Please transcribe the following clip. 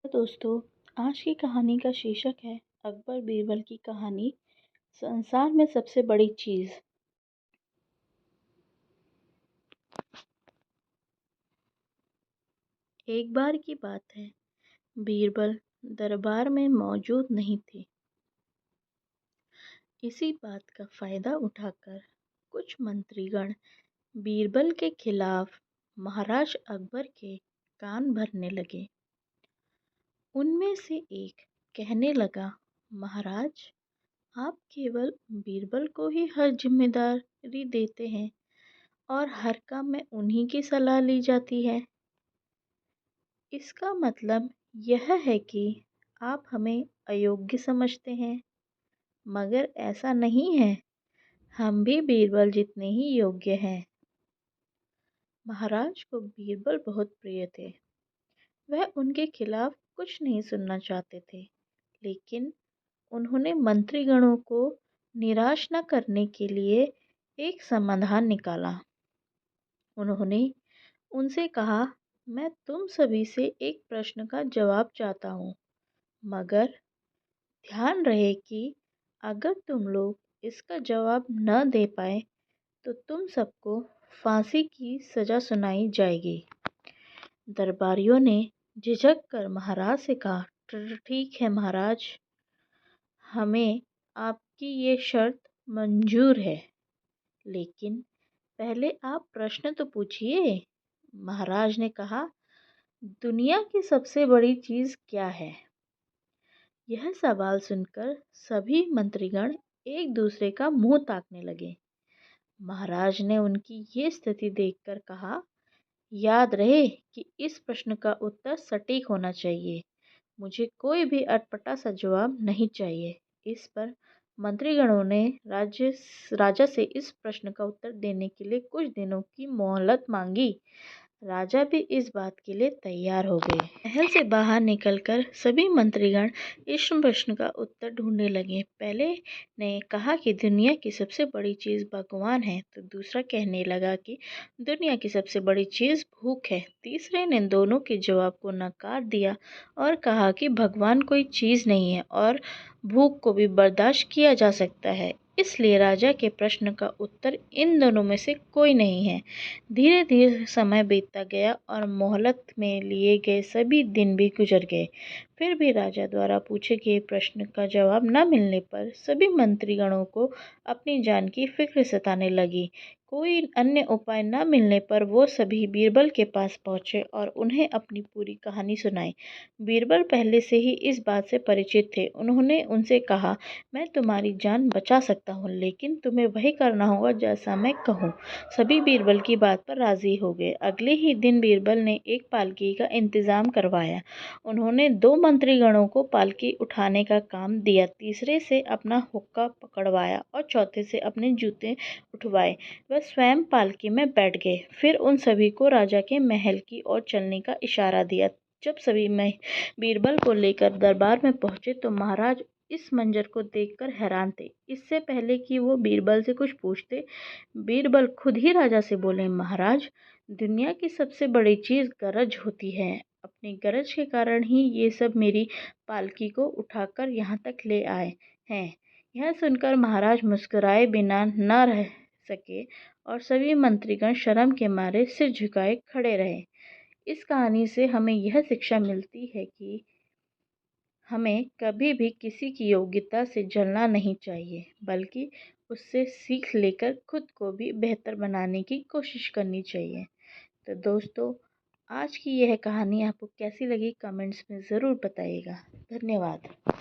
दोस्तों, आज की कहानी का शीर्षक है अकबर बीरबल की कहानी। संसार में सबसे बड़ी चीज। एक बार की बात है, बीरबल दरबार में मौजूद नहीं थे। इसी बात का फायदा उठाकर कुछ मंत्रीगण बीरबल के खिलाफ महाराज अकबर के कान भरने लगे। उनमें से एक कहने लगा, महाराज, आप केवल बीरबल को ही हर जिम्मेदारी देते हैं और हर काम में उन्हीं की सलाह ली जाती है। इसका मतलब यह है कि आप हमें अयोग्य समझते हैं, मगर ऐसा नहीं है। हम भी बीरबल जितने ही योग्य हैं। महाराज को बीरबल बहुत प्रिय थे। वह उनके खिलाफ कुछ नहीं सुनना चाहते थे, लेकिन उन्होंने मंत्रीगणों को निराश न करने के लिए एक समाधान निकाला। उन्होंने उनसे कहा, मैं तुम सभी से एक प्रश्न का जवाब चाहता हूँ, मगर ध्यान रहे कि अगर तुम लोग इसका जवाब न दे पाए तो तुम सबको फांसी की सजा सुनाई जाएगी। दरबारियों ने झिझक कर महाराज से कहा, ठीक है महाराज, हमें आपकी ये शर्त मंजूर है, लेकिन पहले आप प्रश्न तो पूछिए। महाराज ने कहा, दुनिया की सबसे बड़ी चीज क्या है? यह सवाल सुनकर सभी मंत्रीगण एक दूसरे का मुंह ताकने लगे। महाराज ने उनकी ये स्थिति देखकर कहा, याद रहे कि इस प्रश्न का उत्तर सटीक होना चाहिए। मुझे कोई भी अटपटा सा जवाब नहीं चाहिए। इस पर मंत्रीगणों ने राजा से इस प्रश्न का उत्तर देने के लिए कुछ दिनों की मोहलत मांगी। राजा भी इस बात के लिए तैयार हो गए। महल से बाहर निकलकर सभी मंत्रीगण इस प्रश्न का उत्तर ढूंढने लगे। पहले ने कहा कि दुनिया की सबसे बड़ी चीज भगवान है, तो दूसरा कहने लगा कि दुनिया की सबसे बड़ी चीज भूख है। तीसरे ने दोनों के जवाब को नकार दिया और कहा कि भगवान कोई चीज नहीं है और भूख को भी बर्दाश्त किया जा सकता है। इसलिए राजा के प्रश्न का उत्तर इन दोनों में से कोई नहीं है। धीरे धीरे समय बीतता गया और मोहलत में लिए गए सभी दिन भी गुजर गए। फिर भी राजा द्वारा पूछे गए प्रश्न का जवाब न मिलने पर सभी मंत्रीगणों को अपनी जान की फिक्र सताने लगी। कोई अन्य उपाय न मिलने पर वो सभी बीरबल के पास पहुंचे और उन्हें अपनी पूरी कहानी सुनाई। बीरबल पहले से ही इस बात से परिचित थे। उन्होंने उनसे कहा, मैं तुम्हारी जान बचा सकता हूँ, लेकिन तुम्हें वही करना होगा जैसा मैं कहूँ। सभी बीरबल की बात पर राजी हो गए। अगले ही दिन बीरबल ने एक पालकी का इंतजाम करवाया। उन्होंने दो मंत्रीगणों को पालकी उठाने का काम दिया, तीसरे से अपना हुक्का पकड़वाया और चौथे से अपने जूते उठवाए। वह स्वयं पालकी में बैठ गए। फिर उन सभी को राजा के महल की ओर चलने का इशारा दिया। जब सभी बीरबल को लेकर दरबार में पहुंचे तो महाराज इस मंजर को देखकर हैरान थे। इससे पहले कि वो बीरबल से कुछ पूछते, बीरबल खुद ही राजा से बोले, महाराज, दुनिया की सबसे बड़ी चीज गरज होती है। अपनी गरज के कारण ही ये सब मेरी पालकी को उठाकर यहाँ तक ले आए हैं। यह सुनकर महाराज मुस्कुराए बिना न रह सके और सभी मंत्रीगण शर्म के मारे सिर झुकाए खड़े रहे। इस कहानी से हमें यह शिक्षा मिलती है कि हमें कभी भी किसी की योग्यता से जलना नहीं चाहिए, बल्कि उससे सीख लेकर खुद को भी बेहतर बनाने की कोशिश करनी चाहिए। तो दोस्तों, आज की यह कहानी आपको कैसी लगी कमेंट्स में ज़रूर बताइएगा। धन्यवाद।